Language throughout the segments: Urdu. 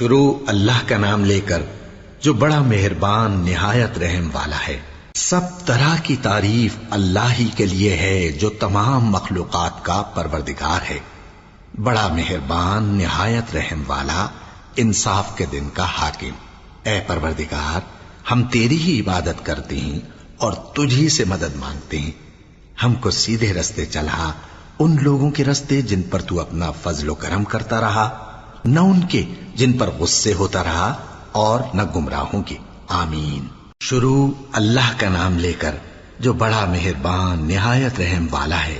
شروع اللہ کا نام لے کر جو بڑا مہربان نہایت رحم والا ہے۔ سب طرح کی تعریف اللہ ہی کے لیے ہے جو تمام مخلوقات کا پروردگار ہے، بڑا مہربان نہایت رحم والا، انصاف کے دن کا حاکم۔ اے پروردگار، ہم تیری ہی عبادت کرتے ہیں اور تجھی سے مدد مانگتے ہیں۔ ہم کو سیدھے رستے چلا، ان لوگوں کے رستے جن پر تو اپنا فضل و کرم کرتا رہا، نہ ان کے جن پر غصے ہوتا رہا، اور نہ گمراہوں کے۔ آمین۔ شروع اللہ کا نام لے کر جو بڑا مہربان نہایت رحم والا ہے۔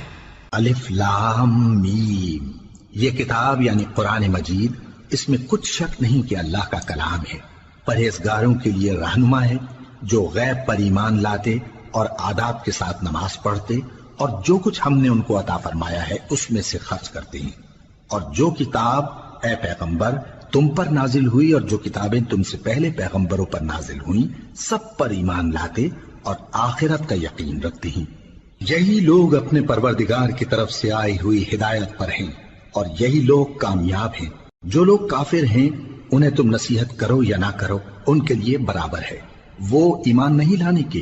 الف لام میم۔ یہ کتاب یعنی قرآن مجید، اس میں کچھ شک نہیں کہ اللہ کا کلام ہے، پرہیزگاروں کے لیے رہنما ہے، جو غیب پر ایمان لاتے اور آداب کے ساتھ نماز پڑھتے اور جو کچھ ہم نے ان کو عطا فرمایا ہے اس میں سے خرچ کرتے ہیں، اور جو کتاب اے پیغمبر تم پر نازل ہوئی اور جو کتابیں تم سے پہلے پیغمبروں پر نازل ہوئیں سب پر ایمان لاتے اور آخرت کا یقین رکھتے ہیں۔ یہی لوگ اپنے پروردگار کی طرف سے آئی ہوئی ہدایت پر ہیں اور یہی لوگ کامیاب ہیں۔ جو لوگ کافر ہیں انہیں تم نصیحت کرو یا نہ کرو ان کے لیے برابر ہے، وہ ایمان نہیں لانے کے۔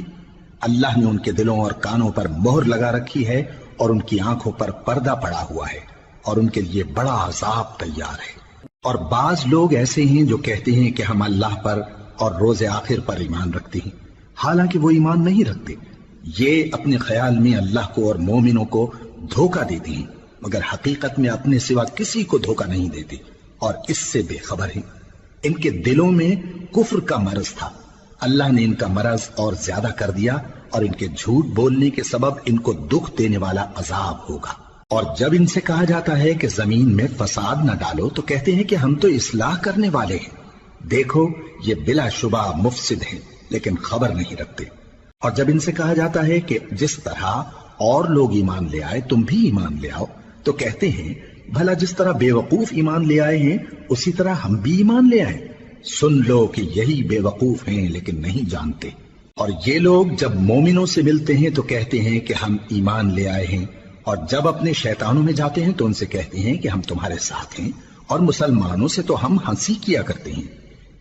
اللہ نے ان کے دلوں اور کانوں پر مہر لگا رکھی ہے اور ان کی آنکھوں پر پردہ پڑا ہوا ہے اور ان کے لیے بڑا عذاب تیار ہے۔ اور بعض لوگ ایسے ہیں جو کہتے ہیں کہ ہم اللہ پر اور روز آخر پر ایمان رکھتے ہیں، حالانکہ وہ ایمان نہیں رکھتے۔ یہ اپنے خیال میں اللہ کو اور مومنوں کو دھوکہ دیتے ہیں، مگر حقیقت میں اپنے سوا کسی کو دھوکہ نہیں دیتے اور اس سے بے خبر ہیں۔ ان کے دلوں میں کفر کا مرض تھا، اللہ نے ان کا مرض اور زیادہ کر دیا اور ان کے جھوٹ بولنے کے سبب ان کو دکھ دینے والا عذاب ہوگا۔ اور جب ان سے کہا جاتا ہے کہ زمین میں فساد نہ ڈالو تو کہتے ہیں کہ ہم تو اصلاح کرنے والے ہیں۔ دیکھو یہ بلا شبہ مفسد ہیں لیکن خبر نہیں رکھتے۔ اور جب ان سے کہا جاتا ہے کہ جس طرح اور لوگ ایمان لے آئے تم بھی ایمان لے آؤ تو کہتے ہیں بھلا جس طرح بے وقوف ایمان لے آئے ہیں اسی طرح ہم بھی ایمان لے آئیں۔ سن لو کہ یہی بے وقوف ہیں لیکن نہیں جانتے۔ اور یہ لوگ جب مومنوں سے ملتے ہیں تو کہتے ہیں کہ ہم ایمان لے آئے ہیں، اور جب اپنے شیطانوں میں جاتے ہیں تو ان سے کہتے ہیں کہ ہم تمہارے ساتھ ہیں، اور مسلمانوں سے تو ہم ہنسی کیا کرتے ہیں۔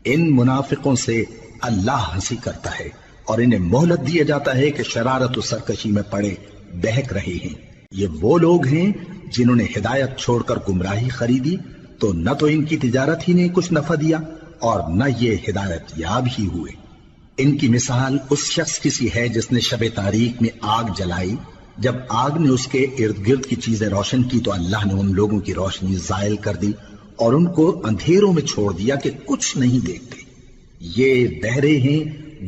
ان منافقوں سے اللہ ہنسی کرتا ہے اور انہیں مہلت دیا جاتا ہے کہ شرارت و سرکشی میں پڑے بہک رہے ہیں۔ یہ وہ لوگ ہیں جنہوں نے ہدایت چھوڑ کر گمراہی خریدی، تو نہ تو ان کی تجارت ہی نے کچھ نفع دیا اور نہ یہ ہدایت یاب ہی ہوئے۔ ان کی مثال اس شخص کی سی ہے جس نے شب تاریک میں آگ جلائی، جب آگ نے اس کے ارد گرد کی چیزیں روشن کی تو اللہ نے ان لوگوں کی روشنی زائل کر دی اور ان کو اندھیروں میں چھوڑ دیا کہ کچھ نہیں دیکھتے۔ یہ بہرے ہیں،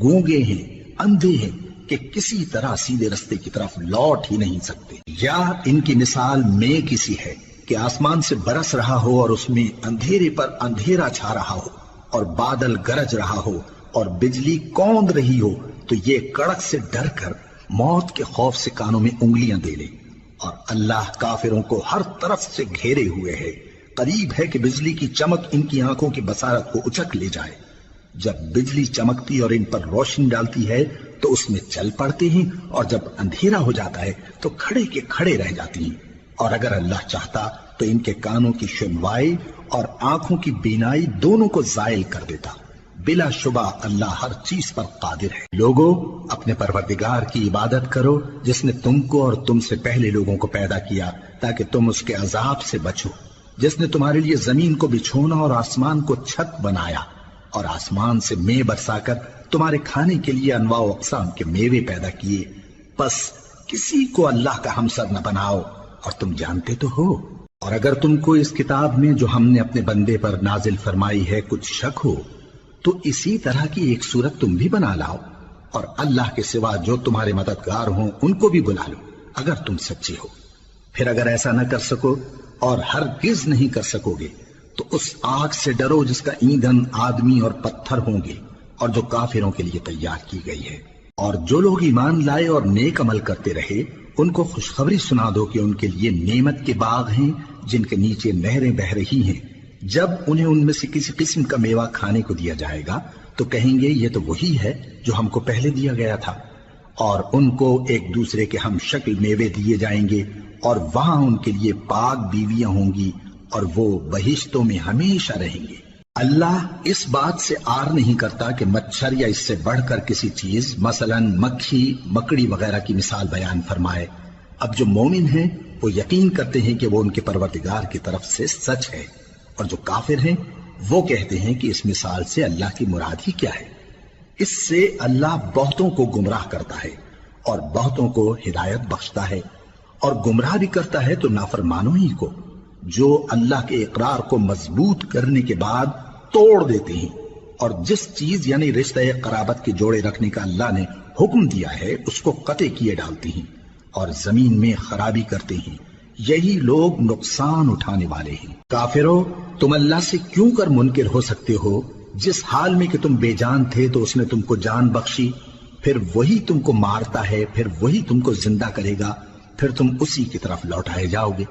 گونگے ہیں، اندھے ہیں کہ کسی طرح سیدھے رستے کی طرف لوٹ ہی نہیں سکتے۔ یا ان کی مثال میں کسی ہے کہ آسمان سے برس رہا ہو اور اس میں اندھیرے پر اندھیرا چھا رہا ہو اور بادل گرج رہا ہو اور بجلی کوند رہی ہو، تو یہ کڑک سے ڈر کر موت کے خوف سے کانوں میں انگلیاں دے لے۔ اور اللہ کافروں کو ہر طرف سے گھیرے ہوئے ہے، قریب ہے کہ بجلی کی چمک ان کی آنکھوں کی بصارت کو اچک لے جائے۔ جب بجلی چمکتی اور ان پر روشنی ڈالتی ہے تو اس میں چل پڑتے ہیں، اور جب اندھیرا ہو جاتا ہے تو کھڑے کے کھڑے رہ جاتی ہیں۔ اور اگر اللہ چاہتا تو ان کے کانوں کی سنوائی اور آنکھوں کی بینائی دونوں کو زائل کر دیتا۔ بلا شبہ اللہ ہر چیز پر قادر ہے۔ لوگو اپنے پروردگار کی عبادت کرو جس نے تم کو اور تم سے پہلے لوگوں کو پیدا کیا تاکہ تم اس کے عذاب سے بچو، جس نے تمہارے لیے زمین کو بچھونا اور آسمان کو چھت بنایا، اور آسمان سے مے برسا کر تمہارے کھانے کے لیے انواع و اقسام کے میوے پیدا کیے۔ پس کسی کو اللہ کا ہمسر نہ بناؤ، اور تم جانتے تو ہو۔ اور اگر تم کو اس کتاب میں جو ہم نے اپنے بندے پر نازل فرمائی ہے کچھ شک ہو تو اسی طرح کی ایک صورت تم بھی بنا لاؤ، اور اللہ کے سوا جو تمہارے مددگار ہوں ان کو بھی بلا لو اگر تم سچے ہو۔ پھر اگر ایسا نہ کر سکو اور ہرگز نہیں کر سکو گے تو اس آگ سے ڈرو جس کا ایندھن آدمی اور پتھر ہوں گے اور جو کافروں کے لیے تیار کی گئی ہے۔ اور جو لوگ ایمان لائے اور نیک عمل کرتے رہے ان کو خوشخبری سنا دو کہ ان کے لیے نعمت کے باغ ہیں جن کے نیچے نہریں بہہ رہی ہیں۔ جب انہیں ان میں سے کسی قسم کا میوہ کھانے کو دیا جائے گا تو کہیں گے یہ تو وہی ہے جو ہم کو پہلے دیا گیا تھا، اور ان کو ایک دوسرے کے ہم شکل میوے دیے جائیں گے، اور وہاں ان کے لیے پاک بیویاں ہوں گی اور وہ بہشتوں میں ہمیشہ رہیں گے۔ اللہ اس بات سے آر نہیں کرتا کہ مچھر یا اس سے بڑھ کر کسی چیز مثلاً مکھی مکڑی وغیرہ کی مثال بیان فرمائے۔ اب جو مومن ہیں وہ یقین کرتے ہیں کہ وہ ان کے پروردگار کی طرف سے سچ ہے، اور جو کافر ہیں وہ کہتے ہیں کہ اس مثال سے اللہ کی مراد ہی کیا ہے۔ اس سے اللہ بہتوں کو گمراہ کرتا ہے اور بہتوں کو ہدایت بخشتا ہے، اور گمراہ بھی کرتا ہے تو نافرمانوں ہی کو، جو اللہ کے اقرار کو مضبوط کرنے کے بعد توڑ دیتے ہیں، اور جس چیز یعنی رشتہ قرابت کے جوڑے رکھنے کا اللہ نے حکم دیا ہے اس کو قطع کیے ڈالتے ہیں اور زمین میں خرابی کرتے ہیں۔ یہی لوگ نقصان اٹھانے والے ہیں۔ کافرو، تم اللہ سے کیوں کر منکر ہو سکتے ہو؟ جس حال میں کہ تم بے جان تھے تو اس نے تم کو جان بخشی، پھر وہی تم کو مارتا ہے، پھر وہی تم کو زندہ کرے گا، پھر تم اسی کی طرف لوٹائے جاؤ گے۔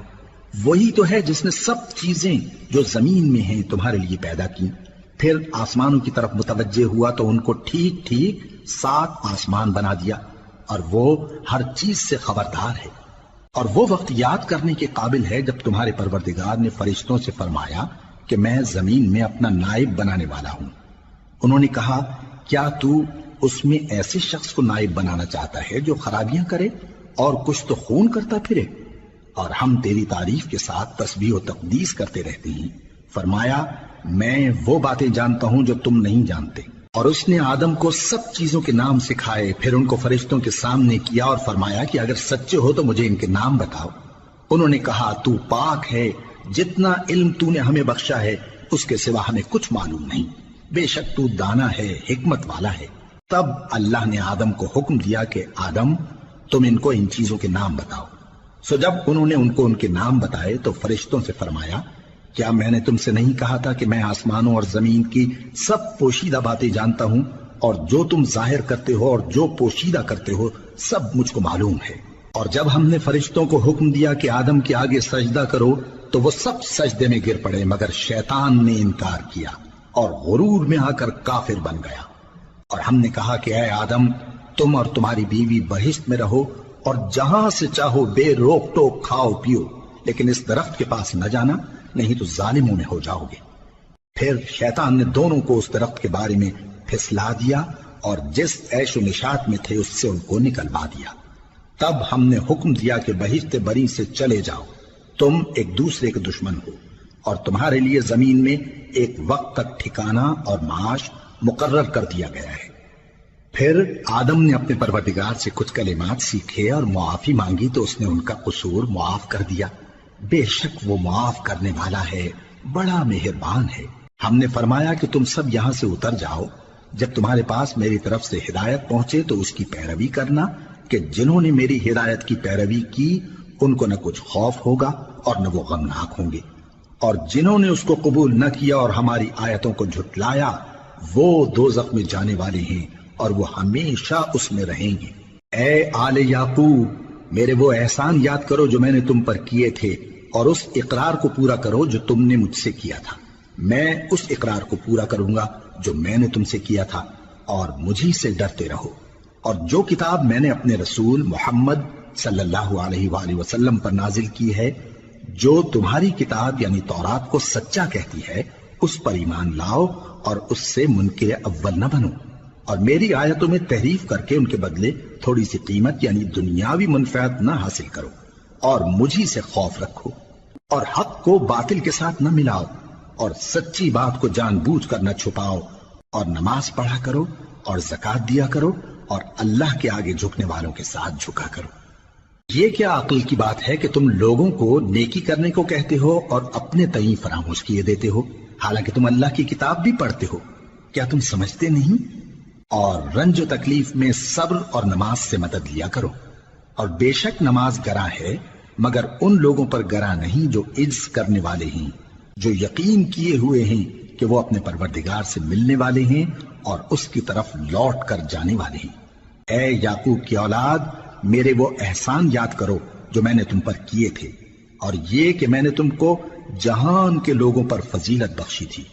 وہی تو ہے جس نے سب چیزیں جو زمین میں ہیں تمہارے لیے پیدا کی، پھر آسمانوں کی طرف متوجہ ہوا تو ان کو ٹھیک ٹھیک 7 آسمان بنا دیا، اور وہ ہر چیز سے خبردار ہے۔ اور وہ وقت یاد کرنے کے قابل ہے جب تمہارے پروردگار نے فرشتوں سے فرمایا کہ میں زمین میں اپنا نائب بنانے والا ہوں۔ انہوں نے کہا، کیا تو اس میں ایسے شخص کو نائب بنانا چاہتا ہے جو خرابیاں کرے اور کچھ تو خون کرتا پھرے؟ اور ہم تیری تعریف کے ساتھ تسبیح و تقدیس کرتے رہتے ہیں۔ فرمایا، میں وہ باتیں جانتا ہوں جو تم نہیں جانتے۔ اور اس نے آدم کو سب چیزوں کے نام سکھائے، پھر ان کو فرشتوں کے سامنے کیا اور فرمایا کہ اگر سچے ہو تو مجھے ان کے نام بتاؤ۔ انہوں نے کہا، تو پاک ہے، جتنا علم تو نے ہمیں بخشا ہے اس کے سوا ہمیں کچھ معلوم نہیں، بے شک تو دانا ہے، حکمت والا ہے۔ تب اللہ نے آدم کو حکم دیا کہ آدم، تم ان کو ان چیزوں کے نام بتاؤ۔ سو جب انہوں نے ان کو ان کے نام بتائے تو فرشتوں سے فرمایا، کیا میں نے تم سے نہیں کہا تھا کہ میں آسمانوں اور زمین کی سب پوشیدہ باتیں جانتا ہوں، اور جو تم ظاہر کرتے ہو اور جو پوشیدہ کرتے ہو سب مجھ کو معلوم ہے۔ اور جب ہم نے فرشتوں کو حکم دیا کہ آدم کے آگے سجدہ کرو تو وہ سب سجدے میں گر پڑے مگر شیطان نے انکار کیا اور غرور میں آ کر کافر بن گیا۔ اور ہم نے کہا کہ اے آدم، تم اور تمہاری بیوی بہشت میں رہو اور جہاں سے چاہو بے روک ٹوک کھاؤ پیو، لیکن اس درخت کے پاس نہ جانا، نہیں تو ظالموں میں ہو جاؤ گے۔ پھر شیطان نے دونوں کو اس درخت کے بارے میں پھسلا دیا اور جس عیش و نشاط میں تھے اس سے ان کو نکلوا دیا۔ تب ہم نے حکم دیا کہ بہشت بری سے چلے جاؤ، تم ایک دوسرے کے دشمن ہو، اور تمہارے لیے زمین میں ایک وقت تک ٹھکانہ اور معاش مقرر کر دیا گیا ہے۔ پھر آدم نے اپنے پروردگار سے کچھ کلمات سیکھے اور معافی مانگی تو اس نے ان کا قصور معاف کر دیا۔ بے شک وہ معاف کرنے والا ہے، بڑا مہربان ہے۔ ہم نے فرمایا کہ تم سب یہاں سے اتر جاؤ، جب تمہارے پاس میری طرف سے ہدایت پہنچے تو اس کی پیروی کرنا، کہ جنہوں نے میری ہدایت کی پیروی کی ان کو نہ کچھ خوف ہوگا اور نہ وہ غمناک ہوں گے، اور جنہوں نے اس کو قبول نہ کیا اور ہماری آیتوں کو جھٹلایا وہ دوزخ میں جانے والے ہیں اور وہ ہمیشہ اس میں رہیں گے۔ اے آل یعقوب، میرے وہ احسان یاد کرو جو میں نے تم پر کیے تھے، اور اس اقرار کو پورا کرو جو تم نے مجھ سے کیا تھا۔ میں اس اقرار کو پورا کروں گا جو میں نے تم سے کیا تھا، اور مجھی سے ڈرتے رہو۔ اور جو کتاب میں نے اپنے رسول محمد صلی اللہ علیہ وآلہ وسلم پر نازل کی ہے، جو تمہاری کتاب یعنی تورات کو سچا کہتی ہے، اس پر ایمان لاؤ اور اس سے منکر اول نہ بنو، اور میری آیتوں میں تحریف کر کے ان کے بدلے تھوڑی سی قیمت یعنی دنیاوی منفعت نہ حاصل کرو، اور مجھی سے خوف رکھو، اور حق کو باطل کے ساتھ نہ ملاؤ، اور سچی بات کو جان بوجھ کر نہ چھپاؤ، اور نماز پڑھا کرو اور زکوٰۃ دیا کرو، اور اللہ کے آگے جھکنے والوں کے ساتھ جھکا کرو۔ یہ کیا عقل کی بات ہے کہ تم لوگوں کو نیکی کرنے کو کہتے ہو اور اپنے تئیں فراموش کیے دیتے ہو، حالانکہ تم اللہ کی کتاب بھی پڑھتے ہو؟ کیا تم سمجھتے نہیں؟ اور رنج و تکلیف میں صبر اور نماز سے مدد لیا کرو، اور بے شک نماز گراں ہے مگر ان لوگوں پر گراں نہیں جو عجز کرنے والے ہیں، جو یقین کیے ہوئے ہیں کہ وہ اپنے پروردگار سے ملنے والے ہیں اور اس کی طرف لوٹ کر جانے والے ہیں۔ اے یعقوب کی اولاد، میرے وہ احسان یاد کرو جو میں نے تم پر کیے تھے، اور یہ کہ میں نے تم کو جہان کے لوگوں پر فضیلت بخشی تھی۔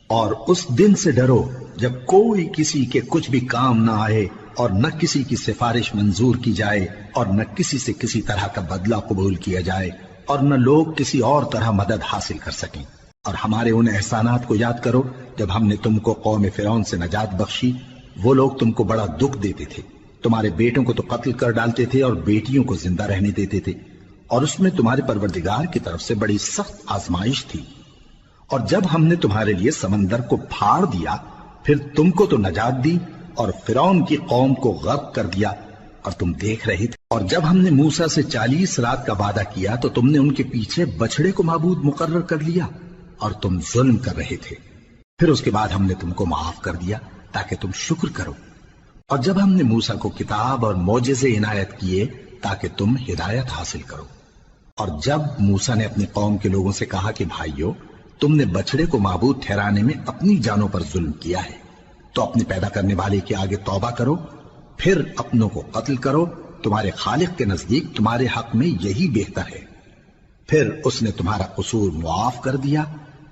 اور اس دن سے ڈرو جب کوئی کسی کے کچھ بھی کام نہ آئے، اور نہ کسی کی سفارش منظور کی جائے، اور نہ کسی سے کسی طرح کا بدلہ قبول کیا جائے، اور نہ لوگ کسی اور طرح مدد حاصل کر سکیں۔ اور ہمارے ان احسانات کو یاد کرو جب ہم نے تم کو قوم فرعون سے نجات بخشی، وہ لوگ تم کو بڑا دکھ دیتے تھے، تمہارے بیٹوں کو تو قتل کر ڈالتے تھے اور بیٹیوں کو زندہ رہنے دیتے تھے، اور اس میں تمہارے پروردگار کی طرف سے بڑی سخت آزمائش تھی۔ اور جب ہم نے تمہارے لیے سمندر کو پھاڑ دیا، پھر تم کو تو نجات دی اور فرعون کی قوم کو غرق کر دیا، اور تم دیکھ رہے تھے۔ اور جب ہم نے موسیٰ سے 40 رات کا وعدہ کیا تو تم نے ان کے پیچھے بچڑے کو معبود مقرر کر لیا اور تم ظلم کر رہے تھے۔ پھر اس کے بعد ہم نے تم کو معاف کر دیا تاکہ تم شکر کرو۔ اور جب ہم نے موسیٰ کو کتاب اور معجزے عنایت کیے تاکہ تم ہدایت حاصل کرو۔ اور جب موسیٰ نے اپنی قوم کے لوگوں سے کہا کہ بھائیو، تم نے بچڑے کو معبود ٹھہرانے میں اپنی جانوں پر ظلم کیا ہے، تو اپنے پیدا کرنے والے کے آگے توبہ کرو، پھر اپنوں کو قتل کرو، تمہارے خالق کے نزدیک تمہارے حق میں یہی بہتر ہے۔ پھر اس نے تمہارا قصور معاف کر دیا،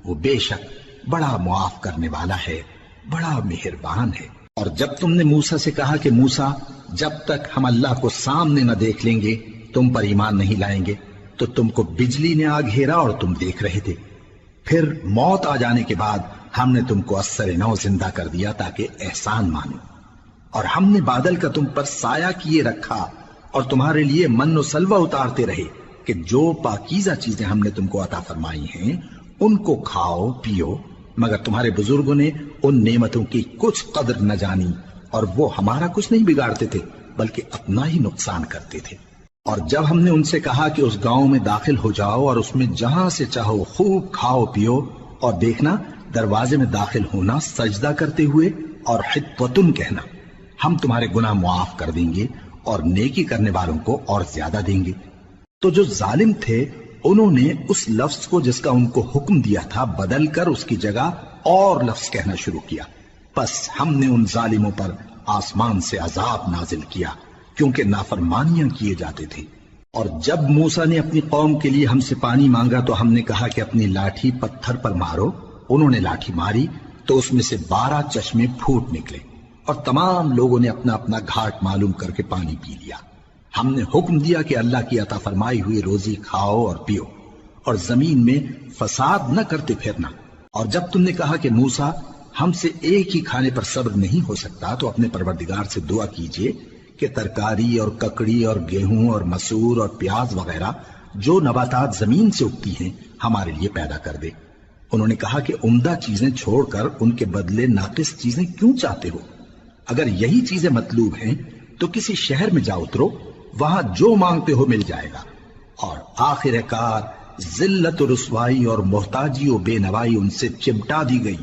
وہ بے شک بڑا معاف کرنے والا ہے، بڑا مہربان ہے۔ اور جب تم نے موسیٰ سے کہا کہ موسیٰ، جب تک ہم اللہ کو سامنے نہ دیکھ لیں گے تم پر ایمان نہیں لائیں گے، تو تم کو بجلی نے آ گھیرا اور تم دیکھ رہے تھے۔ پھر موت آ جانے کے بعد ہم نے تم کو اثر نو زندہ کر دیا تاکہ احسان مانو۔ اور ہم نے بادل کا تم پر سایہ کیے رکھا اور تمہارے لیے من و سلوہ اتارتے رہے کہ جو پاکیزہ چیزیں ہم نے تم کو عطا فرمائی ہیں ان کو کھاؤ پیو، مگر تمہارے بزرگوں نے ان نعمتوں کی کچھ قدر نہ جانی، اور وہ ہمارا کچھ نہیں بگاڑتے تھے بلکہ اپنا ہی نقصان کرتے تھے۔ اور جب ہم نے ان سے کہا کہ اس گاؤں میں داخل ہو جاؤ اور اس میں جہاں سے چاہو خوب کھاؤ پیو، اور دیکھنا دروازے میں داخل ہونا سجدہ کرتے ہوئے اور حطوتن کہنا، ہم تمہارے گناہ معاف کر دیں گے اور نیکی کرنے والوں کو اور زیادہ دیں گے۔ تو جو ظالم تھے انہوں نے اس لفظ کو جس کا ان کو حکم دیا تھا بدل کر اس کی جگہ اور لفظ کہنا شروع کیا، پس ہم نے ان ظالموں پر آسمان سے عذاب نازل کیا کیونکہ نافرمانیاں کیے جاتے تھے۔ اور جب موسیٰ نے اپنی قوم کے لیے ہم سے پانی مانگا تو ہم نے کہا کہ اپنی لاٹھی پتھر پر مارو۔ انہوں نے لاٹھی ماری تو اس میں سے 12 چشمے پھوٹ نکلے اور تمام لوگوں نے اپنا اپنا گھاٹ معلوم کر کے پانی پی لیا۔ ہم نے حکم دیا کہ اللہ کی عطا فرمائی ہوئی روزی کھاؤ اور پیو اور زمین میں فساد نہ کرتے پھرنا۔ اور جب تم نے کہا کہ موسیٰ ہم سے ایک ہی کھانے پر صبر نہیں ہو سکتا تو اپنے پروردگار سے دعا کیجئے کہ ترکاری اور ککڑی اور گیہوں اور مسور اور پیاز وغیرہ جو نباتات زمین سے اگتی ہیں ہمارے لیے پیدا کر دے۔ انہوں نے کہا کہ عمدہ چیزیں چھوڑ کر ان کے بدلے ناقص چیزیں کیوں چاہتے ہو؟ اگر یہی چیزیں مطلوب ہیں تو کسی شہر میں جا اترو، وہاں جو مانگتے ہو مل جائے گا۔ اور آخر کار ذلت و رسوائی اور محتاجی و بے نوائی ان سے چمٹا دی گئی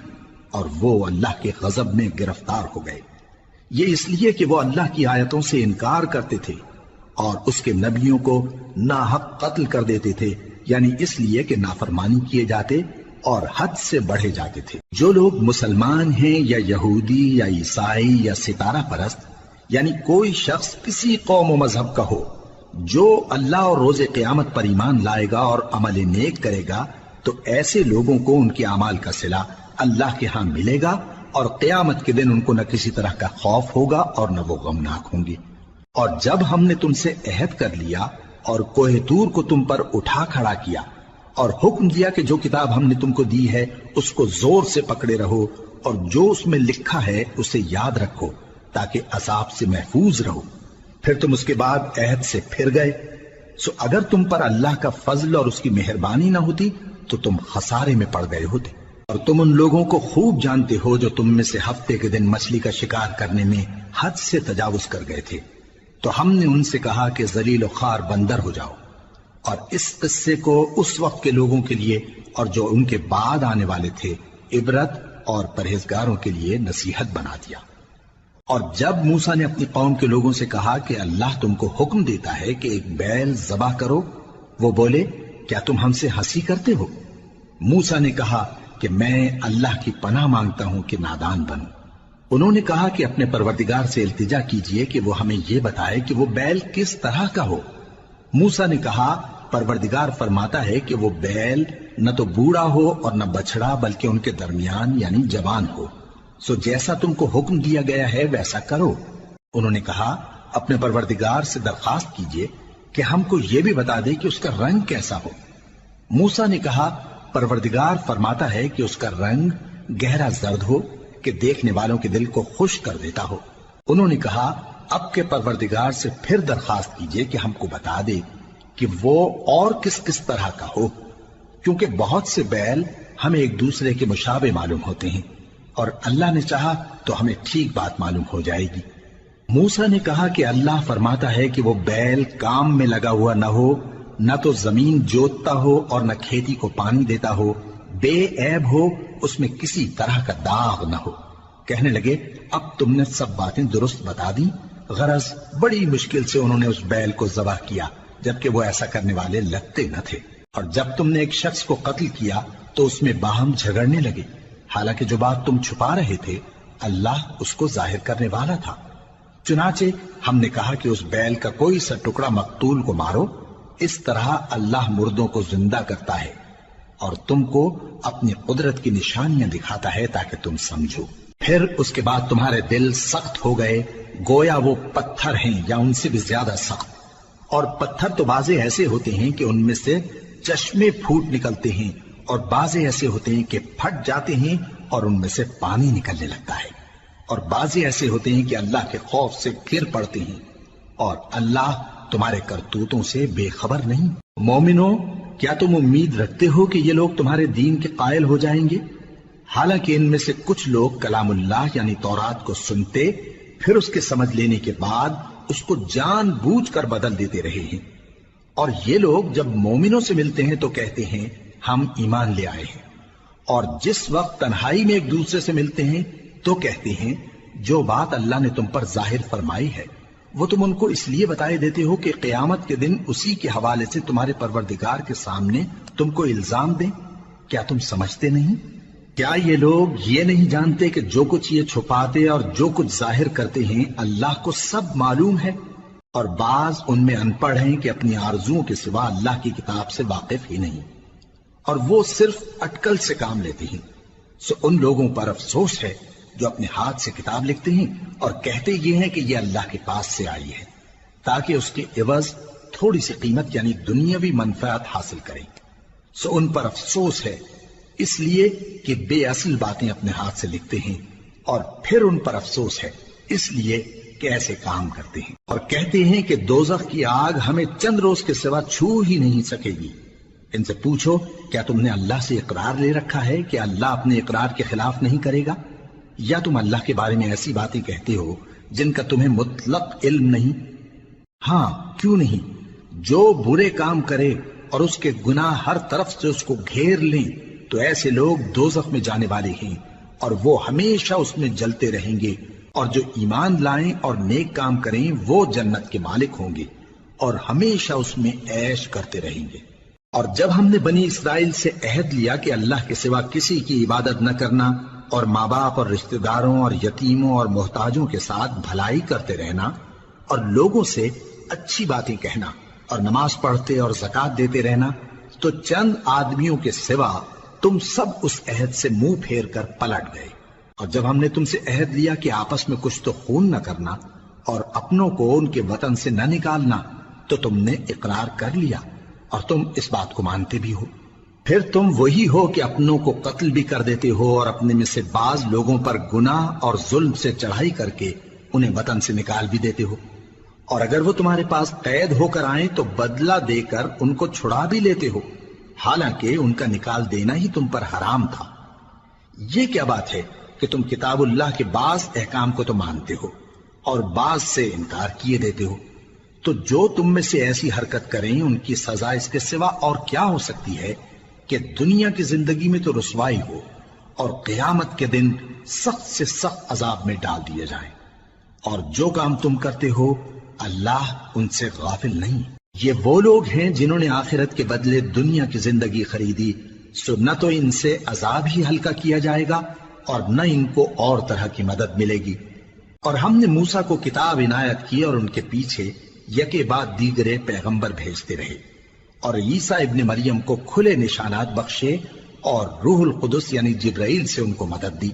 اور وہ اللہ کے غضب میں گرفتار ہو گئے، یہ اس لیے کہ وہ اللہ کی آیتوں سے انکار کرتے تھے اور اس کے نبیوں کو ناحق قتل کر دیتے تھے، یعنی اس لیے کہ نافرمانی کیے جاتے اور حد سے بڑھے جاتے تھے۔ جو لوگ مسلمان ہیں یا یہودی یا عیسائی یا ستارہ پرست، یعنی کوئی شخص کسی قوم و مذہب کا ہو، جو اللہ اور روز قیامت پر ایمان لائے گا اور عمل نیک کرے گا تو ایسے لوگوں کو ان کے اعمال کا صلہ اللہ کے ہاں ملے گا، اور قیامت کے دن ان کو نہ کسی طرح کا خوف ہوگا اور نہ وہ غمناک ہوں گے۔ اور جب ہم نے تم سے عہد کر لیا اور کوہ طور کو تم پر اٹھا کھڑا کیا اور حکم دیا کہ جو کتاب ہم نے تم کو دی ہے اس کو زور سے پکڑے رہو اور جو اس میں لکھا ہے اسے یاد رکھو تاکہ عذاب سے محفوظ رہو، پھر تم اس کے بعد عہد سے پھر گئے، سو اگر تم پر اللہ کا فضل اور اس کی مہربانی نہ ہوتی تو تم خسارے میں پڑ گئے ہوتے۔ اور تم ان لوگوں کو خوب جانتے ہو جو تم میں سے ہفتے کے دن مچھلی کا شکار کرنے میں حد سے تجاوز کر گئے تھے، تو ہم نے ان سے کہا کہ ذلیل و خوار بندر ہو جاؤ، اور اس قصے کو اس وقت کے لوگوں کے لیے اور جو ان کے بعد آنے والے تھے عبرت اور پرہیزگاروں کے لیے نصیحت بنا دیا۔ اور جب موسیٰ نے اپنی قوم کے لوگوں سے کہا کہ اللہ تم کو حکم دیتا ہے کہ ایک بیل ذبح کرو، وہ بولے کیا تم ہم سے ہنسی کرتے ہو؟ موسیٰ نے کہا کہ میں اللہ کی پناہ مانگتا ہوں کہ نادان بنوں۔ انہوں نے کہا کہ اپنے پروردگار سے التجا کیجئے کہ وہ ہمیں یہ بتائے کہ وہ بیل کس طرح کا ہو۔ موسیٰ نے کہا پروردگار فرماتا ہے کہ وہ بیل نہ تو بوڑھا ہو اور نہ بچڑا بلکہ ان کے درمیان یعنی جوان ہو، سو جیسا تم کو حکم دیا گیا ہے ویسا کرو۔ انہوں نے کہا اپنے پروردگار سے درخواست کیجئے کہ ہم کو یہ بھی بتا دے کہ اس کا رنگ کیسا ہو۔ موسیٰ نے کہا پروردگار فرماتا ہے کہ اس کا رنگ گہرا زرد ہو کہ دیکھنے والوں کے دل کو خوش کر دیتا ہو۔ انہوں نے کہا اب کے پروردگار سے پھر درخواست کیجئے کہ ہم کو بتا دے کہ وہ اور کس کس طرح کا ہو، کیونکہ بہت سے بیل ہمیں ایک دوسرے کے مشابہ معلوم ہوتے ہیں، اور اللہ نے چاہا تو ہمیں ٹھیک بات معلوم ہو جائے گی۔ موسیٰ نے کہا کہ اللہ فرماتا ہے کہ وہ بیل کام میں لگا ہوا نہ ہو، نہ تو زمین جوتتا ہو اور نہ کھیتی کو پانی دیتا ہو، بے عیب ہو، اس میں کسی طرح کا داغ نہ ہو۔ کہنے لگے اب تم نے سب باتیں درست بتا دی۔ غرض بڑی مشکل سے انہوں نے اس بیل کو ذبح کیا، جبکہ وہ ایسا کرنے والے لگتے نہ تھے۔ اور جب تم نے ایک شخص کو قتل کیا تو اس میں باہم جھگڑنے لگے، حالانکہ جو بات تم چھپا رہے تھے اللہ اس کو ظاہر کرنے والا تھا۔ چنانچہ ہم نے کہا کہ اس بیل کا کوئی سا ٹکڑا مقتول کو مارو، اس طرح اللہ مردوں کو زندہ کرتا ہے اور تم کو اپنی قدرت کی نشانیاں دکھاتا ہے تاکہ تم سمجھو۔ پھر اس کے بعد تمہارے دل سخت ہو گئے گویا وہ پتھر ہیں یا ان سے بھی زیادہ سخت، اور پتھر تو بعضے ایسے ہوتے ہیں کہ ان میں سے چشمے پھوٹ نکلتے ہیں، اور بعضے ایسے ہوتے ہیں کہ پھٹ جاتے ہیں اور ان میں سے پانی نکلنے لگتا ہے، اور بعضے ایسے ہوتے ہیں کہ اللہ کے خوف سے گر پڑتے ہیں، اور اللہ تمہارے کرتوتوں سے بے خبر نہیں۔ مومنو، کیا تم امید رکھتے ہو کہ یہ لوگ تمہارے دین کے قائل ہو جائیں گے؟ حالانکہ ان میں سے کچھ لوگ کلام اللہ یعنی تورات کو سنتے پھر اس کے سمجھ لینے کے بعد اس کو جان بوجھ کر بدل دیتے رہے ہیں، اور یہ لوگ جب مومنوں سے ملتے ہیں تو کہتے ہیں ہم ایمان لے آئے ہیں، اور جس وقت تنہائی میں ایک دوسرے سے ملتے ہیں تو کہتے ہیں جو بات اللہ نے تم پر ظاہر فرمائی ہے وہ تم ان کو اس لیے بتائے دیتے ہو کہ قیامت کے دن اسی کے حوالے سے تمہارے پروردگار کے سامنے تم کو الزام دیں۔ کیا تم سمجھتے نہیں؟ کیا یہ لوگ یہ نہیں جانتے کہ جو کچھ یہ چھپاتے اور جو کچھ ظاہر کرتے ہیں اللہ کو سب معلوم ہے؟ اور بعض ان میں ان پڑھ ہیں کہ اپنی آرزوؤں کے سوا اللہ کی کتاب سے واقف ہی نہیں، اور وہ صرف اٹکل سے کام لیتے ہیں۔ سو ان لوگوں پر افسوس ہے جو اپنے ہاتھ سے کتاب لکھتے ہیں اور کہتے یہ ہیں کہ یہ اللہ کے پاس سے آئی ہے، تاکہ اس کے عوض تھوڑی سی قیمت یعنی دنیاوی منفعت حاصل کریں۔ سو ان پر افسوس ہے اس لیے کہ بے اصل باتیں اپنے ہاتھ سے لکھتے ہیں، اور پھر ان پر افسوس ہے اس لیے کہ ایسے کام کرتے ہیں، اور کہتے ہیں کہ دوزخ کی آگ ہمیں چند روز کے سوا چھو ہی نہیں سکے گی۔ ان سے پوچھو کیا تم نے اللہ سے اقرار لے رکھا ہے کہ اللہ اپنے اقرار کے خلاف نہیں کرے گا، یا تم اللہ کے بارے میں ایسی باتیں کہتے ہو جن کا تمہیں مطلق علم نہیں؟ ہاں کیوں نہیں، جو برے کام کرے اور اس کے گناہ ہر طرف سے اس کو گھیر لیں تو ایسے لوگ دوزخ میں جانے والے ہیں، اور وہ ہمیشہ اس میں جلتے رہیں گے، اور جو ایمان لائیں اور نیک کام کریں وہ جنت کے مالک ہوں گے اور ہمیشہ اس میں عیش کرتے رہیں گے۔ اور جب ہم نے بنی اسرائیل سے عہد لیا کہ اللہ کے سوا کسی کی عبادت نہ کرنا، اور ماں باپ اور رشتہ داروں اور یتیموں اور محتاجوں کے ساتھ بھلائی کرتے رہنا، اور لوگوں سے اچھی باتیں کہنا، اور نماز پڑھتے اور زکوٰۃ دیتے رہنا، تو چند آدمیوں کے سوا تم سب اس عہد سے منہ پھیر کر پلٹ گئے۔ اور جب ہم نے تم سے عہد لیا کہ آپس میں کچھ تو خون نہ کرنا اور اپنوں کو ان کے وطن سے نہ نکالنا، تو تم نے اقرار کر لیا اور تم اس بات کو مانتے بھی ہو۔ پھر تم وہی ہو کہ اپنوں کو قتل بھی کر دیتے ہو اور اپنے میں سے بعض لوگوں پر گناہ اور ظلم سے چڑھائی کر کے انہیں وطن سے نکال بھی دیتے ہو، اور اگر وہ تمہارے پاس قید ہو کر آئیں تو بدلہ دے کر ان کو چھڑا بھی لیتے ہو، حالانکہ ان کا نکال دینا ہی تم پر حرام تھا۔ یہ کیا بات ہے کہ تم کتاب اللہ کے بعض احکام کو تو مانتے ہو اور بعض سے انکار کیے دیتے ہو؟ تو جو تم میں سے ایسی حرکت کریں ان کی سزا اس کے سوا اور کیا ہو سکتی ہے کہ دنیا کی زندگی میں تو رسوائی ہو اور قیامت کے دن سخت سے سخت عذاب میں ڈال دیے جائیں۔ اور جو کام تم کرتے ہو اللہ ان سے غافل نہیں۔ یہ وہ لوگ ہیں جنہوں نے آخرت کے بدلے دنیا کی زندگی خریدی، سو نہ تو ان سے عذاب ہی ہلکا کیا جائے گا اور نہ ان کو اور طرح کی مدد ملے گی۔ اور ہم نے موسیٰ کو کتاب عنایت کی اور ان کے پیچھے یکے بعد دیگرے پیغمبر بھیجتے رہے، اور عیسیٰ ابن مریم کو کھلے نشانات بخشے اور روح القدس یعنی جبرائیل سے ان کو مدد دی۔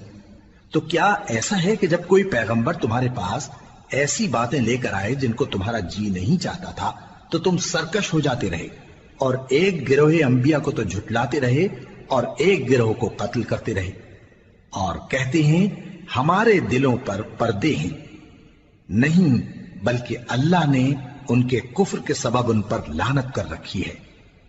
تو کیا ایسا ہے کہ جب کوئی پیغمبر تمہارے پاس ایسی باتیں لے کر آئے جن کو تمہارا جی نہیں چاہتا تھا تو تم سرکش ہو جاتے رہے، اور ایک گروہ انبیاء کو تو جھٹلاتے رہے اور ایک گروہ کو قتل کرتے رہے؟ اور کہتے ہیں ہمارے دلوں پر پردے ہیں، نہیں بلکہ اللہ نے ان کے کفر کے سبب ان پر لعنت کر رکھی ہے،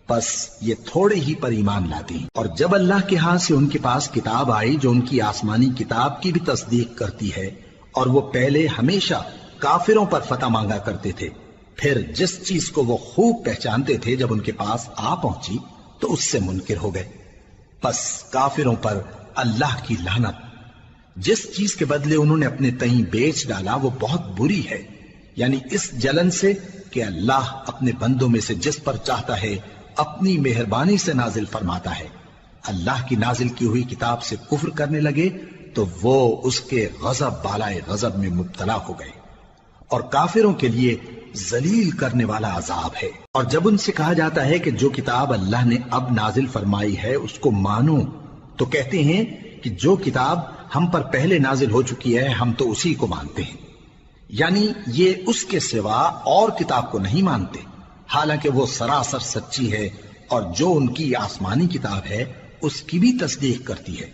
بس یہ تھوڑے ہی پر ایمان لاتے ہیں۔ اور جب اللہ کے ہاں سے ان کے پاس کتاب آئی جو ان کی آسمانی کتاب کی بھی تصدیق کرتی ہے، اور وہ پہلے ہمیشہ کافروں پر فتح مانگا کرتے تھے، پھر جس چیز کو وہ خوب پہچانتے تھے جب ان کے پاس آ پہنچی تو اس سے منکر ہو گئے، بس کافروں پر اللہ کی لعنت۔ جس چیز کے بدلے انہوں نے اپنے تئیں بیچ ڈالا وہ بہت بری ہے، یعنی اس جلن سے کہ اللہ اپنے بندوں میں سے جس پر چاہتا ہے اپنی مہربانی سے نازل فرماتا ہے۔ اللہ کی نازل کی ہوئی کتاب سے کفر کرنے لگے تو وہ اس کے غضب بالائے غضب میں مبتلا ہو گئے، اور کافروں کے لیے ذلیل کرنے والا عذاب ہے۔ اور جب ان سے کہا جاتا ہے کہ جو کتاب اللہ نے اب نازل فرمائی ہے اس کو مانو، تو کہتے ہیں کہ جو کتاب ہم پر پہلے نازل ہو چکی ہے ہم تو اسی کو مانتے ہیں، یعنی یہ اس کے سوا اور کتاب کو نہیں مانتے، حالانکہ وہ سراسر سچی ہے، اور جو ان کی آسمانی کتاب ہے اس کی بھی تصدیق کرتی ہے۔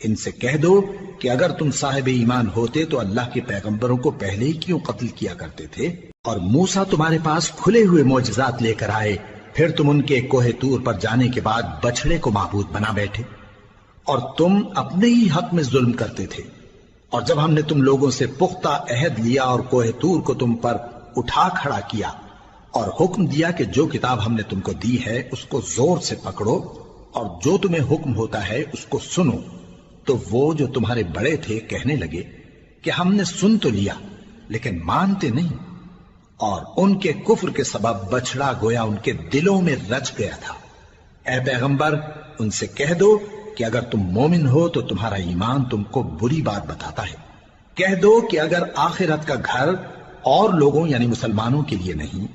ان سے کہہ دو کہ اگر تم صاحب ایمان ہوتے تو اللہ کے پیغمبروں کو پہلے ہی کیوں قتل کیا کرتے تھے؟ اور موسیٰ تمہارے پاس کھلے ہوئے معجزات لے کر آئے، پھر تم ان کے کوہ طور پر جانے کے بعد بچڑے کو معبود بنا بیٹھے، اور تم اپنے ہی حق میں ظلم کرتے تھے۔ اور جب ہم نے تم لوگوں سے پختہ عہد لیا اور کوہ طور کو تم پر اٹھا کھڑا کیا اور حکم دیا کہ جو کتاب ہم نے تم کو دی ہے اس کو زور سے پکڑو اور جو تمہیں حکم ہوتا ہے اس کو سنو، تو وہ جو تمہارے بڑے تھے کہنے لگے کہ ہم نے سن تو لیا لیکن مانتے نہیں، اور ان کے کفر کے سبب بچڑا گویا ان کے دلوں میں رچ گیا تھا۔ اے پیغمبر ان سے کہہ دو کہ اگر تم مومن ہو تو تمہارا ایمان تم کو بری بات بتاتا ہے۔ کہہ دو کہ اگر آخرت کا گھر اور لوگوں یعنی مسلمانوں کے لیے نہیں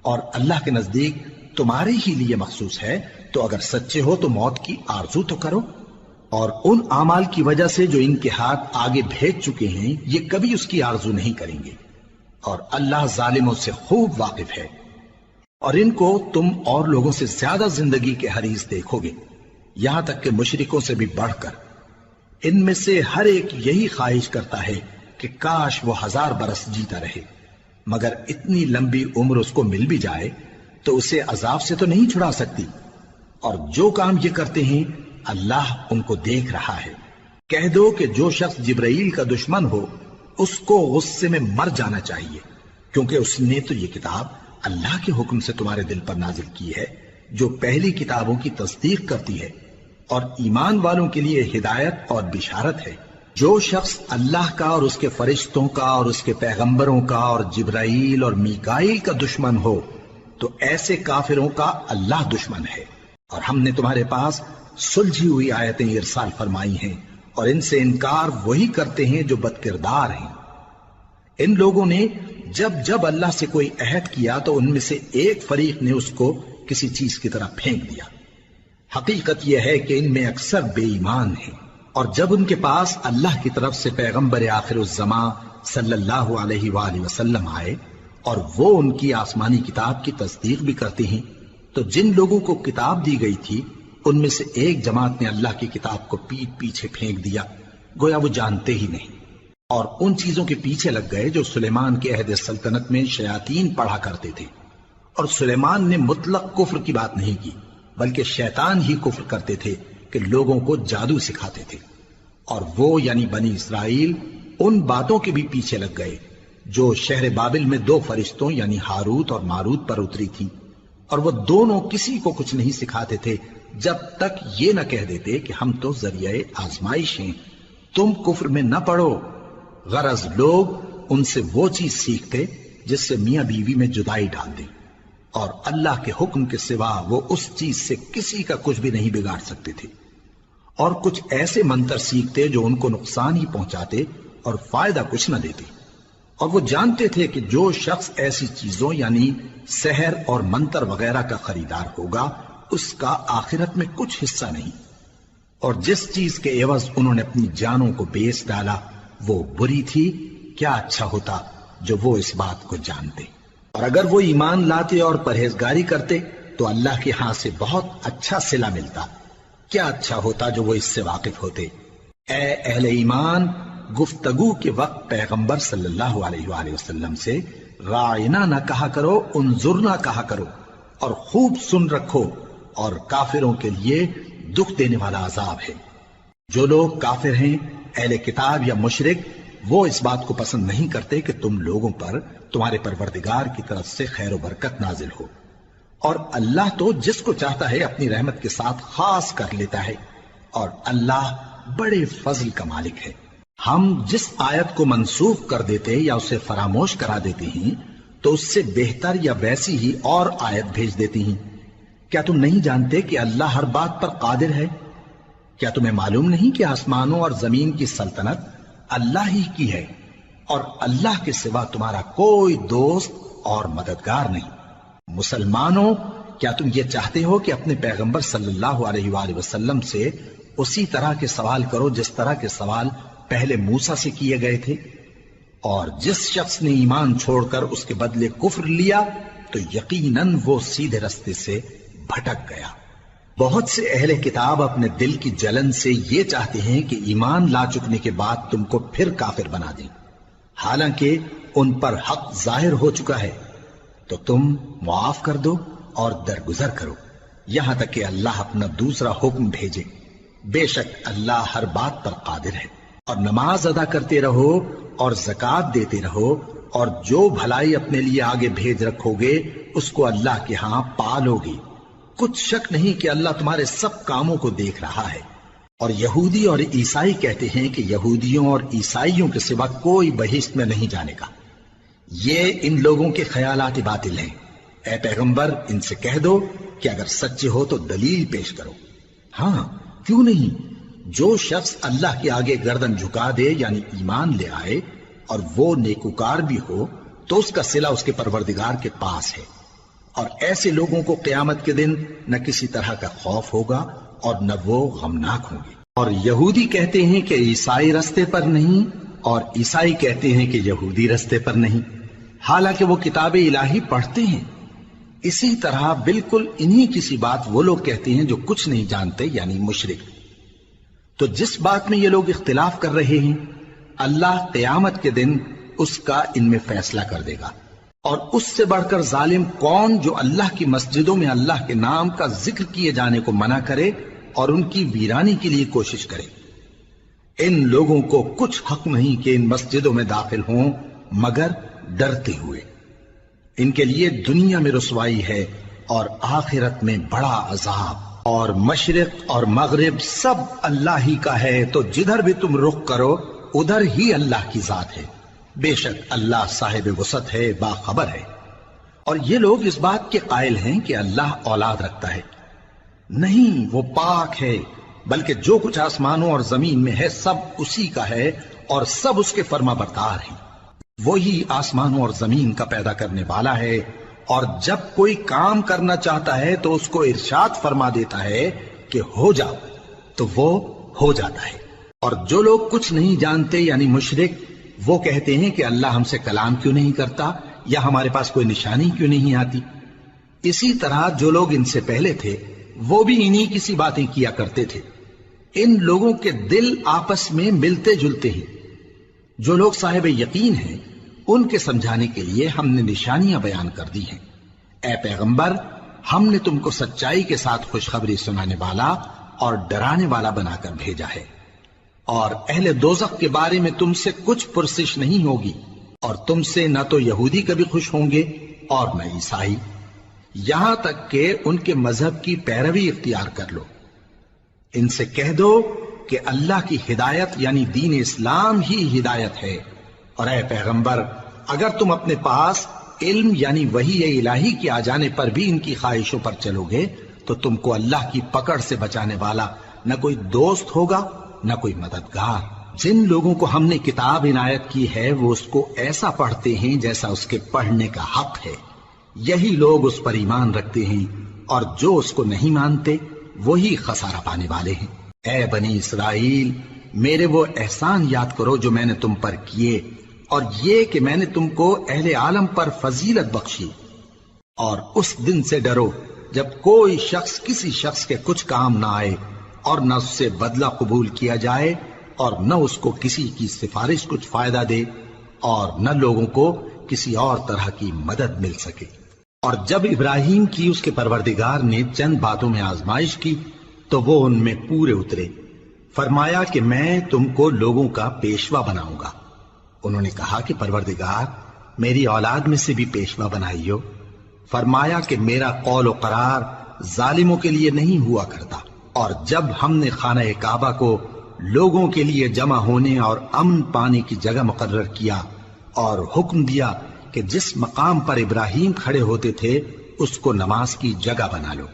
اور اللہ کے نزدیک تمہارے ہی لیے مخصوص ہے تو اگر سچے ہو تو موت کی آرزو تو کرو، اور ان اعمال کی وجہ سے جو ان کے ہاتھ آگے بھیج چکے ہیں یہ کبھی اس کی آرزو نہیں کریں گے، اور اللہ ظالموں سے خوب واقف ہے۔ اور ان کو تم اور لوگوں سے زیادہ زندگی کے حریص دیکھو گے، یہاں تک کہ مشرکوں سے بھی بڑھ کر۔ ان میں سے ہر ایک یہی خواہش کرتا ہے کہ کاش وہ 1000 برس جیتا رہے، مگر اتنی لمبی عمر اس کو مل بھی جائے تو اسے عذاب سے تو نہیں چھڑا سکتی، اور جو کام یہ کرتے ہیں اللہ ان کو دیکھ رہا ہے۔ کہہ دو کہ جو شخص جبرائیل کا دشمن ہو اس کو غصے میں مر جانا چاہیے، کیونکہ اس نے تو یہ کتاب اللہ کے حکم سے تمہارے دل پر نازل کی ہے جو پہلی کتابوں کی تصدیق کرتی ہے، اور ایمان والوں کے لیے ہدایت اور بشارت ہے۔ جو شخص اللہ کا اور اس کے فرشتوں کا اور اس کے پیغمبروں کا اور جبرائیل اور میکائیل کا دشمن ہو تو ایسے کافروں کا اللہ دشمن ہے۔ اور ہم نے تمہارے پاس سلجھی ہوئی آیتیں ارسال فرمائی ہیں، اور ان سے انکار وہی کرتے ہیں جو بد کردار ہیں۔ ان لوگوں نے جب جب اللہ سے کوئی عہد کیا تو ان میں سے ایک فریق نے اس کو کسی چیز کی طرح پھینک دیا۔ حقیقت یہ ہے کہ ان میں اکثر بے ایمان ہیں، اور جب ان کے پاس اللہ کی طرف سے پیغمبر آخر الزماں صلی اللہ علیہ وآلہ وسلم آئے اور وہ ان کی آسمانی کتاب کی تصدیق بھی کرتے ہیں، تو جن لوگوں کو کتاب دی گئی تھی ان میں سے ایک جماعت نے اللہ کی کتاب کو پیٹ پیچھے پھینک دیا، گویا وہ جانتے ہی نہیں، اور ان چیزوں کے پیچھے لگ گئے جو سلیمان کے عہد سلطنت میں شیاطین پڑھا کرتے تھے۔ اور سلیمان نے مطلق کفر کی بات نہیں کی، بلکہ شیطان ہی کفر کرتے تھے کہ لوگوں کو جادو سکھاتے تھے، اور وہ یعنی بنی اسرائیل ان باتوں کے بھی پیچھے لگ گئے جو شہر بابل میں 2 فرشتوں یعنی ہاروت اور ماروت پر اتری تھی، اور وہ دونوں کسی کو کچھ نہیں سکھاتے تھے جب تک یہ نہ کہہ دیتے کہ ہم تو ذریعہ آزمائش ہیں، تم کفر میں نہ پڑو۔ غرض لوگ ان سے وہ چیز سیکھتے جس سے میاں بیوی میں جدائی ڈال دیں، اور اللہ کے حکم کے سوا وہ اس چیز سے کسی کا کچھ بھی نہیں بگاڑ سکتے تھے، اور کچھ ایسے منتر سیکھتے جو ان کو نقصان ہی پہنچاتے اور فائدہ کچھ نہ دیتے، اور وہ جانتے تھے کہ جو شخص ایسی چیزوں یعنی سحر اور منتر وغیرہ کا خریدار ہوگا اس کا آخرت میں کچھ حصہ نہیں، اور جس چیز کے عوض انہوں نے اپنی جانوں کو بیچ ڈالا وہ بری تھی، کیا اچھا ہوتا جو وہ اس بات کو جانتے۔ اور اگر وہ ایمان لاتے اور پرہیزگاری کرتے تو اللہ کے ہاں سے بہت اچھا صلہ ملتا، کیا اچھا ہوتا جو وہ اس سے واقف ہوتے۔ اے اہل ایمان، گفتگو کے وقت پیغمبر صلی اللہ علیہ وآلہ وسلم سے رائنا نہ کہا کرو، انظرنا کہا کرو، اور خوب سن رکھو، اور کافروں کے لیے دکھ دینے والا عذاب ہے۔ جو لوگ کافر ہیں، اہل کتاب یا مشرک، وہ اس بات کو پسند نہیں کرتے کہ تم لوگوں پر تمہارے پروردگار کی طرف سے خیر و برکت نازل ہو، اور اللہ تو جس کو چاہتا ہے اپنی رحمت کے ساتھ خاص کر لیتا ہے، اور اللہ بڑے فضل کا مالک ہے۔ ہم جس آیت کو منسوخ کر دیتے یا اسے فراموش کرا دیتے ہیں تو اس سے بہتر یا ویسی ہی اور آیت بھیج دیتی ہیں۔ کیا تم نہیں جانتے کہ اللہ ہر بات پر قادر ہے؟ کیا تمہیں معلوم نہیں کہ آسمانوں اور زمین کی سلطنت اللہ ہی کی ہے، اور اللہ کے سوا تمہارا کوئی دوست اور مددگار نہیں؟ مسلمانوں، کیا تم یہ چاہتے ہو کہ اپنے پیغمبر صلی اللہ علیہ وآلہ وسلم سے اسی طرح کے سوال کرو جس طرح کے سوال پہلے موسیٰ سے کیے گئے تھے؟ اور جس شخص نے ایمان چھوڑ کر اس کے بدلے کفر لیا تو یقیناً وہ سیدھے رستے سے بھٹک گیا۔ بہت سے اہل کتاب اپنے دل کی جلن سے یہ چاہتے ہیں کہ ایمان لا چکنے کے بعد تم کو پھر کافر بنا دیں، حالانکہ ان پر حق ظاہر ہو چکا ہے۔ تو تم معاف کر دو اور درگزر کرو یہاں تک کہ اللہ اپنا دوسرا حکم بھیجے۔ بے شک اللہ ہر بات پر قادر ہے۔ اور نماز ادا کرتے رہو اور زکوٰۃ دیتے رہو، اور جو بھلائی اپنے لیے آگے بھیج رکھو گے اس کو اللہ کے ہاں پالو گے۔ کچھ شک نہیں کہ اللہ تمہارے سب کاموں کو دیکھ رہا ہے۔ اور یہودی اور عیسائی کہتے ہیں کہ یہودیوں اور عیسائیوں کے سوا کوئی بہشت میں نہیں جانے گا۔ یہ ان لوگوں کے خیالات باطل ہیں۔ اے پیغمبر، ان سے کہہ دو کہ اگر سچے ہو تو دلیل پیش کرو۔ ہاں، کیوں نہیں؟ جو شخص اللہ کے آگے گردن جھکا دے یعنی ایمان لے آئے اور وہ نیکوکار بھی ہو تو اس کا صلہ اس کے پروردگار کے پاس ہے، اور ایسے لوگوں کو قیامت کے دن نہ کسی طرح کا خوف ہوگا اور نہ وہ غمناک ہوں گے۔ اور یہودی کہتے ہیں کہ عیسائی رستے پر نہیں، اور عیسائی کہتے ہیں کہ یہودی رستے پر نہیں، حالانکہ وہ کتاب الہی پڑھتے ہیں۔ اسی طرح بالکل انہی کسی بات وہ لوگ کہتے ہیں جو کچھ نہیں جانتے یعنی مشرک۔ تو جس بات میں یہ لوگ اختلاف کر رہے ہیں اللہ قیامت کے دن اس کا ان میں فیصلہ کر دے گا۔ اور اس سے بڑھ کر ظالم کون جو اللہ کی مسجدوں میں اللہ کے نام کا ذکر کیے جانے کو منع کرے اور ان کی ویرانی کے لیے کوشش کرے۔ ان لوگوں کو کچھ حق نہیں کہ ان مسجدوں میں داخل ہوں مگر ڈرتے ہوئے۔ ان کے لیے دنیا میں رسوائی ہے اور آخرت میں بڑا عذاب۔ اور مشرق اور مغرب سب اللہ ہی کا ہے، تو جدھر بھی تم رخ کرو ادھر ہی اللہ کی ذات ہے۔ بے شک اللہ صاحب وسعت ہے، باخبر ہے۔ اور یہ لوگ اس بات کے قائل ہیں کہ اللہ اولاد رکھتا ہے۔ نہیں، وہ پاک ہے، بلکہ جو کچھ آسمانوں اور زمین میں ہے سب اسی کا ہے، اور سب اس کے فرما بردار ہیں۔ وہی آسمانوں اور زمین کا پیدا کرنے والا ہے، اور جب کوئی کام کرنا چاہتا ہے تو اس کو ارشاد فرما دیتا ہے کہ ہو جا، تو وہ ہو جاتا ہے۔ اور جو لوگ کچھ نہیں جانتے یعنی مشرک، وہ کہتے ہیں کہ اللہ ہم سے کلام کیوں نہیں کرتا، یا ہمارے پاس کوئی نشانی کیوں نہیں آتی۔ اسی طرح جو لوگ ان سے پہلے تھے وہ بھی انہی کسی باتیں کیا کرتے تھے۔ ان لوگوں کے دل آپس میں ملتے جلتے ہیں۔ جو لوگ صاحب یقین ہیں ان کے سمجھانے کے لیے ہم نے نشانیاں بیان کر دی ہیں۔ اے پیغمبر، ہم نے تم کو سچائی کے ساتھ خوشخبری سنانے والا اور ڈرانے والا بنا کر بھیجا ہے، اور اہل دوزخ کے بارے میں تم سے کچھ پرسش نہیں ہوگی، اور تم سے نہ تو یہودی کبھی خوش ہوں گے اور نہ عیسائی، یہاں تک کہ ان کے مذہب کی پیروی اختیار کر لو۔ ان سے کہہ دو کہ اللہ کی ہدایت یعنی دین اسلام ہی ہدایت ہے، اور اے پیغمبر اگر تم اپنے پاس علم یعنی وحی الہی کے آ جانے پر بھی ان کی خواہشوں پر چلو گے تو تم کو اللہ کی پکڑ سے بچانے والا نہ کوئی دوست ہوگا نہ کوئی مددگار۔ جن لوگوں کو ہم نے کتاب عنایت کی ہے وہ اس کو ایسا پڑھتے ہیں جیسا اس کے پڑھنے کا حق ہے، یہی لوگ اس پر ایمان رکھتے ہیں، اور جو اس کو نہیں مانتے وہی خسارہ پانے والے ہیں۔ اے بنی اسرائیل، میرے وہ احسان یاد کرو جو میں نے تم پر کیے، اور یہ کہ میں نے تم کو اہل عالم پر فضیلت بخشی۔ اور اس دن سے ڈرو جب کوئی شخص کسی شخص کے کچھ کام نہ آئے اور نہ اس سے بدلہ قبول کیا جائے، اور نہ اس کو کسی کی سفارش کچھ فائدہ دے اور نہ لوگوں کو کسی اور طرح کی مدد مل سکے۔ اور جب ابراہیم کی اس کے پروردگار نے چند باتوں میں آزمائش کی تو وہ ان میں پورے اترے۔ فرمایا کہ میں تم کو لوگوں کا پیشوا بناؤں گا۔ انہوں نے کہا کہ پروردگار میری اولاد میں سے بھی پیشوا بنائیو۔ فرمایا کہ میرا قول و قرار ظالموں کے لیے نہیں ہوا کرتا۔ اور جب ہم نے خانہ کعبہ کو لوگوں کے لیے جمع ہونے اور امن پانے کی جگہ مقرر کیا اور حکم دیا کہ جس مقام پر ابراہیم کھڑے ہوتے تھے اس کو نماز کی جگہ بنا لو،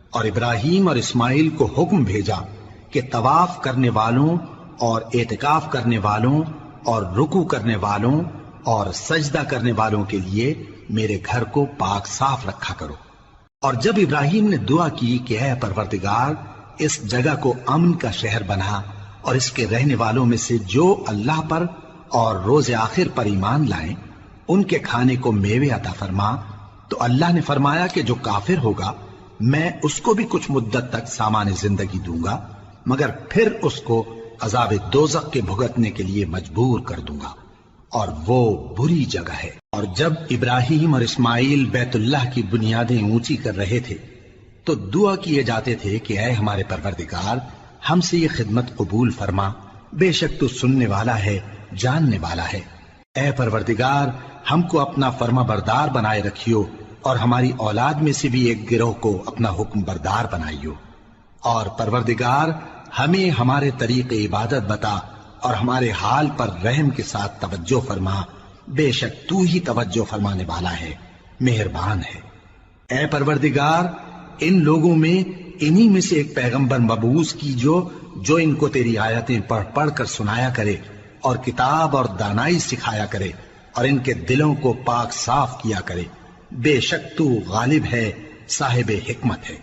اور ابراہیم اور اسماعیل کو حکم بھیجا کہ طواف کرنے والوں اور اعتکاف کرنے والوں اور رکوع کرنے والوں اور سجدہ کرنے والوں کے لیے میرے گھر کو پاک صاف رکھا کرو۔ اور جب ابراہیم نے دعا کی کہ اے پروردگار اس جگہ کو امن کا شہر بنا اور اس کے رہنے والوں میں سے جو اللہ پر اور روز آخر پر ایمان لائیں ان کے کھانے کو میوے عطا فرما، تو اللہ نے فرمایا کہ جو کافر ہوگا میں اس کو بھی کچھ مدت تک سامان زندگی دوں گا، مگر پھر اس کو عذاب دوزخ کے بھگتنے کے لیے مجبور کر دوں گا، اور وہ بری جگہ ہے۔ اور جب ابراہیم اور اسماعیل بیت اللہ کی بنیادیں اونچی کر رہے تھے تو دعا کیے جاتے تھے کہ اے ہمارے پروردگار ہم سے یہ خدمت قبول فرما، بے شک تو سننے والا ہے، جاننے والا ہے۔ اے پروردگار ہم کو اپنا فرما بردار بنائے رکھیو، اور ہماری اولاد میں سے بھی ایک گروہ کو اپنا حکم بردار بنائیو، اور پروردگار ہمیں ہمارے طریق عبادت بتا اور ہمارے حال پر رحم کے ساتھ توجہ فرما، بے شک تو ہی توجہ فرمانے والا ہے، مہربان ہے۔ اے پروردگار ان لوگوں میں انہی میں سے ایک پیغمبر مبعوث کیجو جو ان کو تیری آیتیں پڑھ پڑھ کر سنایا کرے اور کتاب اور دانائی سکھایا کرے اور ان کے دلوں کو پاک صاف کیا کرے، بے شک تو غالب ہے، صاحب حکمت ہے۔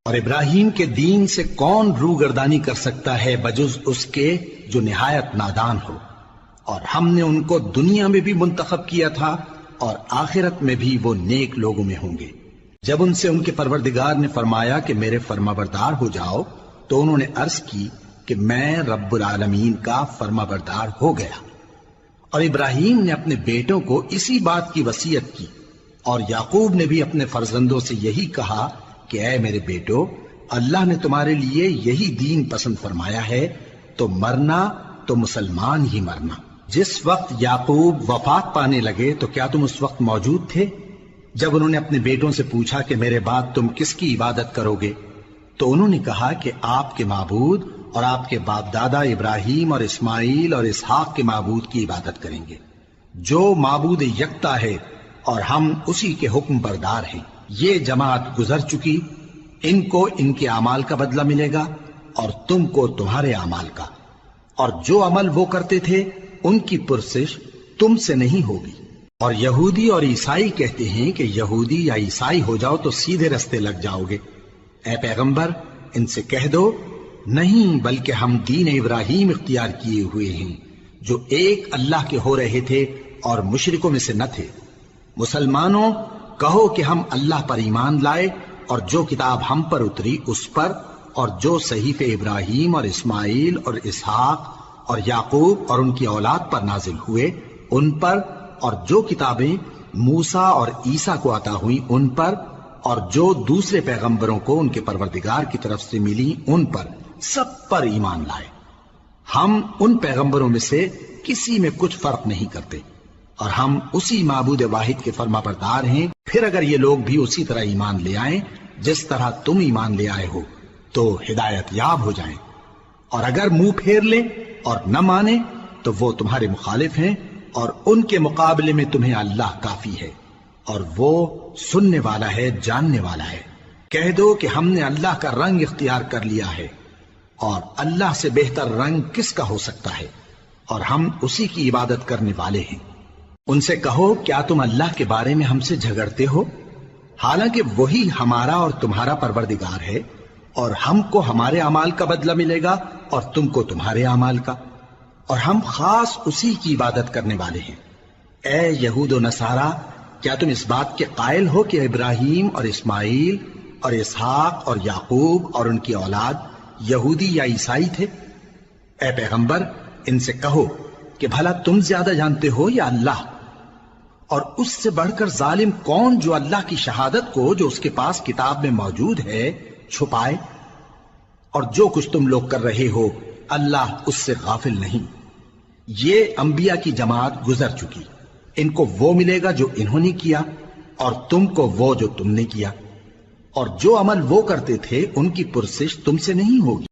اور ابراہیم کے دین سے کون روگردانی کر سکتا ہے بجز اس کے جو نہایت نادان ہو، اور ہم نے ان کو دنیا میں بھی منتخب کیا تھا اور آخرت میں بھی وہ نیک لوگوں میں ہوں گے۔ جب ان سے ان کے پروردگار نے فرمایا کہ میرے فرما بردار ہو جاؤ تو انہوں نے عرض کی کہ میں رب العالمین کا فرما بردار ہو گیا۔ اور ابراہیم نے اپنے بیٹوں کو اسی بات کی وصیت کی، اور یعقوب نے بھی اپنے فرزندوں سے یہی کہا کہ اے میرے بیٹو اللہ نے تمہارے لیے یہی دین پسند فرمایا ہے، تو مرنا تو مسلمان ہی مرنا۔ جس وقت یعقوب وفات پانے لگے تو کیا تم اس وقت موجود تھے جب انہوں نے اپنے بیٹوں سے پوچھا کہ میرے بعد تم کس کی عبادت کرو گے؟ تو انہوں نے کہا کہ آپ کے معبود اور آپ کے باپ دادا ابراہیم اور اسماعیل اور اسحاق کے معبود کی عبادت کریں گے، جو معبود یکتا ہے اور ہم اسی کے حکم بردار ہیں۔ یہ جماعت گزر چکی، ان کو ان کے اعمال کا بدلہ ملے گا اور تم کو تمہارے اعمال کا، اور جو عمل وہ کرتے تھے ان کی پرسش تم سے نہیں ہوگی۔ اور یہودی اور عیسائی کہتے ہیں کہ یہودی یا عیسائی ہو جاؤ تو سیدھے رستے لگ جاؤ گے۔ اے پیغمبر ان سے کہہ دو نہیں، بلکہ ہم دین ابراہیم اختیار کیے ہوئے ہیں جو ایک اللہ کے ہو رہے تھے اور مشرکوں میں سے نہ تھے۔ مسلمانوں کہو کہ ہم اللہ پر ایمان لائے اور جو کتاب ہم پر اتری اس پر، اور جو صحیفے ابراہیم اور اسماعیل اور اسحاق اور یعقوب اور ان کی اولاد پر نازل ہوئے ان پر، اور جو کتابیں موسیٰ اور عیسیٰ کو عطا ہوئیں ان پر، اور جو دوسرے پیغمبروں کو ان کے پروردگار کی طرف سے ملی ان پر، سب پر ایمان لائے۔ ہم ان پیغمبروں میں سے کسی میں کچھ فرق نہیں کرتے، اور ہم اسی معبود واحد کے فرما بردار ہیں۔ پھر اگر یہ لوگ بھی اسی طرح ایمان لے آئیں جس طرح تم ایمان لے آئے ہو تو ہدایت یاب ہو جائیں، اور اگر منہ پھیر لیں اور نہ مانیں تو وہ تمہارے مخالف ہیں، اور ان کے مقابلے میں تمہیں اللہ کافی ہے، اور وہ سننے والا ہے، جاننے والا ہے۔ کہہ دو کہ ہم نے اللہ کا رنگ اختیار کر لیا ہے، اور اللہ سے بہتر رنگ کس کا ہو سکتا ہے، اور ہم اسی کی عبادت کرنے والے ہیں۔ ان سے کہو کیا تم اللہ کے بارے میں ہم سے جھگڑتے ہو، حالانکہ وہی ہمارا اور تمہارا پروردگار ہے، اور ہم کو ہمارے اعمال کا بدلہ ملے گا اور تم کو تمہارے اعمال کا، اور ہم خاص اسی کی عبادت کرنے والے ہیں۔ اے یہود و نصارا کیا تم اس بات کے قائل ہو کہ ابراہیم اور اسماعیل اور اسحاق اور یعقوب اور ان کی اولاد یہودی یا عیسائی تھے؟ اے پیغمبر ان سے کہو کہ بھلا تم زیادہ جانتے ہو یا اللہ؟ اور اس سے بڑھ کر ظالم کون جو اللہ کی شہادت کو جو اس کے پاس کتاب میں موجود ہے چھپائے؟ اور جو کچھ تم لوگ کر رہے ہو اللہ اس سے غافل نہیں۔ یہ انبیاء کی جماعت گزر چکی، ان کو وہ ملے گا جو انہوں نے کیا اور تم کو وہ جو تم نے کیا، اور جو عمل وہ کرتے تھے ان کی پرسش تم سے نہیں ہوگی۔